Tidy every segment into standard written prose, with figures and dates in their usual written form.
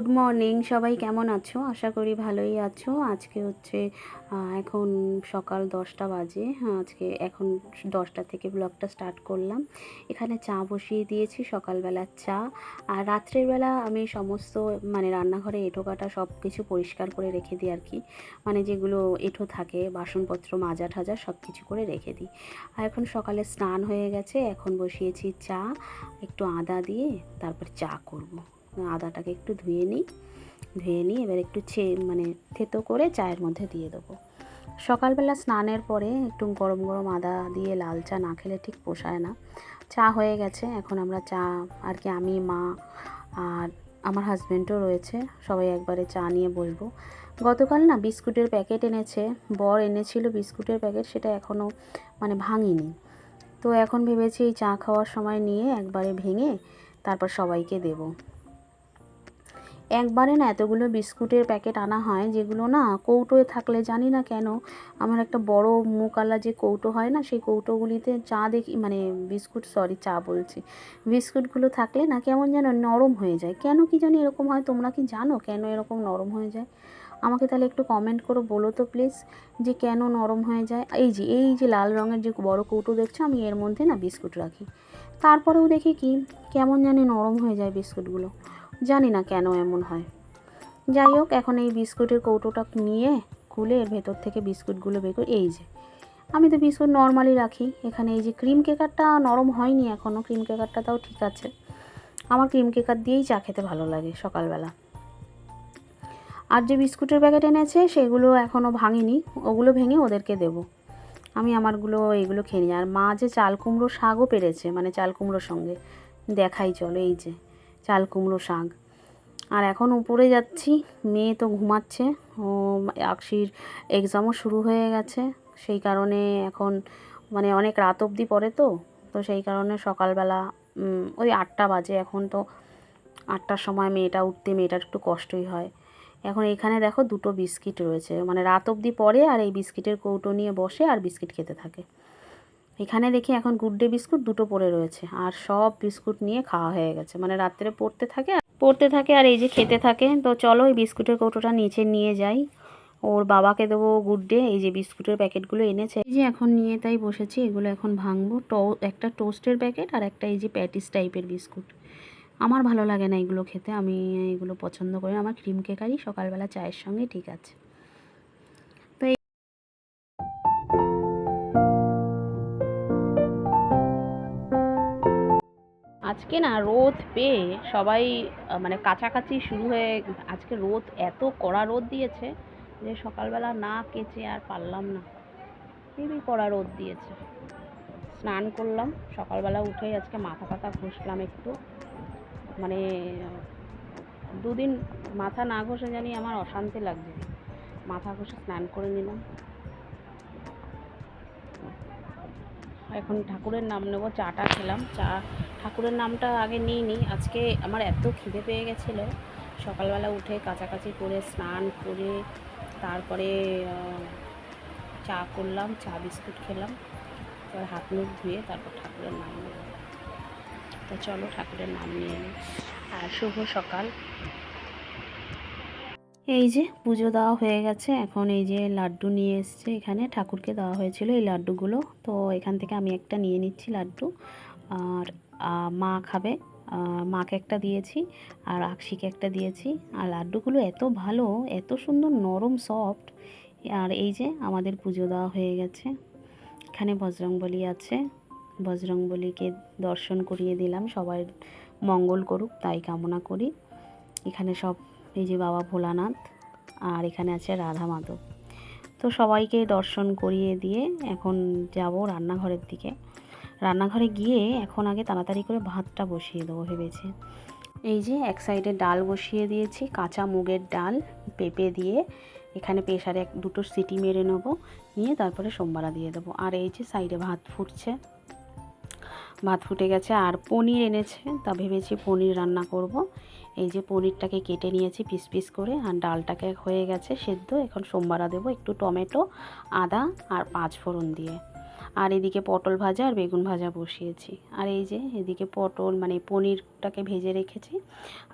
Good morning সবাই, কেমন আছো? আশা করি ভালোই আছো। আজকে হচ্ছে এখন সকাল 10টা বাজে। আজকে এখন 10টা থেকে ব্লগটা স্টার্ট করলাম। এখানে চা বসিয়ে দিয়েছি, সকালবেলার চা। আর রাত্রের বেলা আমি সমস্ত রান্নাঘরে এঁঠো কাটা সব কিছু পরিষ্কার করে রেখে দিই আর কি। যেগুলো এঁঠো থাকে, বাসনপত্র মাজা ঠাজা সব কিছু করে রেখে দিই। আর এখন সকালে স্নান হয়ে গেছে, এখন বসিয়েছি চা। একটু আদা দিয়ে তারপর চা করব। আদাটাকে একটু ধুয়ে নিই এবার একটু থেতো করে চায়ের মধ্যে দিয়ে দেবো। সকালবেলা স্নানের পরে একটু গরম গরম আদা দিয়ে লাল চা না খেলে ঠিক পোষায় না। চা হয়ে গেছে, এখন আমরা চা আর কি আমি, মা আর আমার হাজব্যান্ডও রয়েছে, সবাই একবারে চা নিয়ে বসবো। গতকাল না বিস্কুটের প্যাকেট এনেছে, বর এনেছিল বিস্কুটের প্যাকেট, সেটা এখনও ভাঙিনি। তো এখন ভেবেছি এই চা খাওয়ার সময় নিয়ে একবারে ভেঙে তারপর সবাইকে দেবো। একবারে না এতগুলো বিস্কুটের প্যাকেট আনা হয়, যেগুলো না কৌটোয় থাকলে, জানি না কেন আমার একটা বড় মুকালা যে কৌটো হয় না, সেই কৌটোগুলিতে চা দেখি চা বলছি, বিস্কুটগুলো থাকলে না কেমন যেন নরম হয়ে যায়। কেন কি জানি এরকম হয়? তোমরা কি জানো কেন এরকম নরম হয়ে যায়? আমাকে তাহলে একটু কমেন্ট করো, বলো তো প্লিজ, যে কেন নরম হয়ে যায়। এই যে লাল রঙের যে বড় কৌটো দেখছো, আমি এর মধ্যে না বিস্কুট রাখি, তারপরেও দেখি কি কেমন জানি নরম হয়ে যায় বিস্কুটগুলো। জানি না কেন এমন হয়। যাই হোক, এখন এই বিস্কুটের কৌটোটা নিয়ে খুলে এর ভেতর থেকে বিস্কুটগুলো বের করে, এই যে আমি তো বিস্কুট নর্মালি রাখি। এখানে এই যে ক্রিম কেকারটা নরম হয়নি এখনও, ক্রিম কেকারটা তাও ঠিক আছে। আমার ক্রিম কেকার দিয়েই চা খেতে ভালো লাগে সকালবেলা। আর যে বিস্কুটের প্যাকেট এনেছে সেগুলো এখনও ভাঙিনি, ওগুলো ভেঙে ওদেরকে দেবো। আমি আমারগুলো এইগুলো খেয়ে নিই। আর মা যে চাল কুমড়ো শাকও পেরেছে, চাল কুমড়োর সঙ্গে দেখাই চলো, এই যে চাল কুমড়ো শাক। আর এখন উপরে যাচ্ছি, মেয়ে তো ঘুমাচ্ছে, ও আকশির এক্সামও শুরু হয়ে গেছে, সেই কারণে এখন অনেক রাত অবধি পড়ে, তো সেই কারণে সকালবেলা ওই 8টা বাজে এখন। তো 8টার সময় মেয়েটার একটু কষ্টই হয়। এখন এখানে দেখো দুটো বিস্কিট রয়েছে, রাত অবধি পড়ে আর এই বিস্কিটের কৌটো নিয়ে বসে আর বিস্কিট খেতে থাকে। এখানে দেখি এখন গুড ডে বিস্কুট দুটো পড়ে রয়েছে, আর সব বিস্কুট নিয়ে খাওয়া হয়ে গেছে, রাত্রে পড়তে থাকে আর এই যে খেতে থাকে। তো চলো এই বিস্কুটের কৌটোটা নিচে নিয়ে যাই, ওর বাবাকে দেবো গুড ডে। এই যে বিস্কুটের প্যাকেটগুলো এনেছে, এই যে এখন নিয়ে তাই বসেছি, এগুলো এখন ভাঙবো। একটা টোস্টের প্যাকেট আর একটা এই যে প্যাটিস টাইপের বিস্কুট। আমার ভালো লাগে না এগুলো খেতে, আমি এগুলো পছন্দ করি না। আমার ক্রিম কেকারই সকালবেলা চায়ের সঙ্গে ঠিক আছে। তো আজকে না রোদ পেয়ে সবাই কাছাকাছি শুরু হয়ে, আজকে রোদ এত কড়া রোদ দিয়েছে যে সকালবেলা না কেচে আর পারলাম না, খুবই কড়া রোদ দিয়েছে। স্নান করলাম সকালবেলা উঠেই, আজকে মাথা ফাথা ঘষলাম একটু, 2 দিন মাথা না ঘষে জানি আমার অশান্তি লাগছে, মাথা ঘষে স্নান করে নিলাম। এখন ঠাকুরের নাম নেবো, চাটা খেলাম। ঠাকুরের নামটা আগে নিইনি, আজকে আমার এত খিদে পেয়ে গেছিলো, সকালবেলা উঠে কাচাকাচি করে স্নান করে তারপরে চা করলাম, চা বিস্কুট খেলাম, এবার হাত মুখ ধুয়ে তারপর ঠাকুরের নাম নেব। তো চলো ঠাকুরের নাম নিয়ে নিই। আর শুভ সকাল। এই যে পুজো দেওয়া হয়ে গেছে, এখন এই যে লাড্ডু নিয়ে এসছে, এখানে ঠাকুরকে দেওয়া হয়েছিল এই লাড্ডুগুলো, তো এখান থেকে আমি একটা নিয়ে নিচ্ছি লাড্ডু। আর মা খাবে, মাকে একটা দিয়েছি আর আকশিকে একটা দিয়েছি। আর লাড্ডুগুলো এত ভালো, এত সুন্দর নরম সফট। আর এই যে আমাদের পুজো দেওয়া হয়ে গেছে, এখানে বজরংবলী আছে, বজরংবলীকে দর্শন করিয়ে দিলাম, সবাই মঙ্গল করুক তাই কামনা করি। এখানে সব এই যে বাবা ভোলানাথ, আর এখানে আছে রাধা মাধব। তো সবাইকে দর্শন করিয়ে দিয়ে এখন যাব রান্নাঘরের দিকে। রান্নাঘরে গিয়ে এখন আগে তাড়াতাড়ি করে ভাতটা বসিয়ে দেবো ভেবেছি। এই যে এক সাইডে ডাল বসিয়ে দিয়েছি, কাঁচা মুগের ডাল পেঁপে দিয়ে, এখানে প্রেসারে 2টো সিটি মেরে নেবো, নিয়ে তারপরে সোমবারা দিয়ে দেবো। আর এই যে সাইডে ভাত ফুটছে, ভাত ফুটে গেছে। আর পনির এনেছে, তা ভেবেছি পনির রান্না করব। এই যে পনিরটাকে কেটে নিয়েছি পিস পিস করে, আর ডালটাকে হয়ে গেছে সেদ্ধ, এখন সোমবারা দেবো একটু টমেটো, আদা আর 5 ফোড়ন দিয়ে। আর এদিকে পটল ভাজা আর বেগুন ভাজা বসিয়েছি। আর এই যে এদিকে পটল মানে পনিরটাকে ভেজে রেখেছি,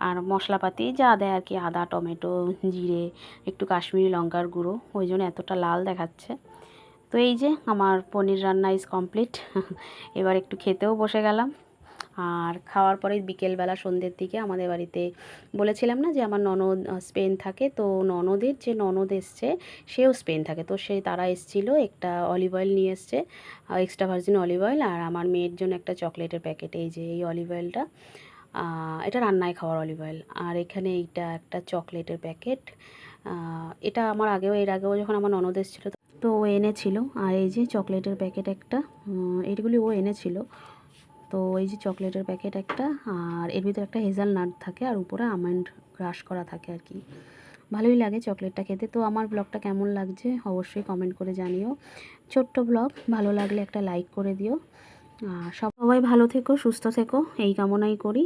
আর মশলাপাতি যা দেয় আর কি, আদা, টমেটো, জিরে, একটু কাশ্মীরি লঙ্কার গুঁড়ো, ওই জন্য এতটা লাল দেখাচ্ছে। তো এই যে আমার পনির রান্না ইজ কমপ্লিট। এবার একটু খেতেও বসে গেলাম। আর খাওয়ার পরে বিকেলবেলা সন্ধ্যের দিকে আমাদের বাড়িতে বলেছিলাম না যে আমার ননদ স্পেন থাকে, তো ননদের যে ননদ এসছে সেও স্পেন থাকে, তো তারা এসেছিলো, একটা অলিভ অয়েল নিয়ে এসছে, এক্সট্রা ভার্জিন অলিভ অয়েল, আর আমার মেয়ের জন্য একটা চকলেটের প্যাকেট। এই যে এই অলিভ অয়েলটা, এটা রান্নায় খাওয়ার অলিভ অয়েল। আর এখানে এইটা একটা চকলেটের প্যাকেট, এটা আমার এর আগেও যখন আমার ননদ এসেছিলো তো ও এনেছিল। আর এই যে চকলেটের প্যাকেট একটা, এইগুলি ও এনেছিল। তো এই যে চকলেটের প্যাকেট একটা, আর এর ভিতরে একটা হেজালনাট থাকে, আর উপরে আমন্ড ক্রাশ করা থাকে আর কি। ভালোই লাগে চকলেটটা খেতে। তো আমার ব্লগটা কেমন লাগছে অবশ্যই কমেন্ট করে জানিও। ছোট্ট ব্লগ, ভালো লাগলে একটা লাইক করে দিও। সবাই ভালো থেকো, সুস্থ থেকো, এই কামনাই করি।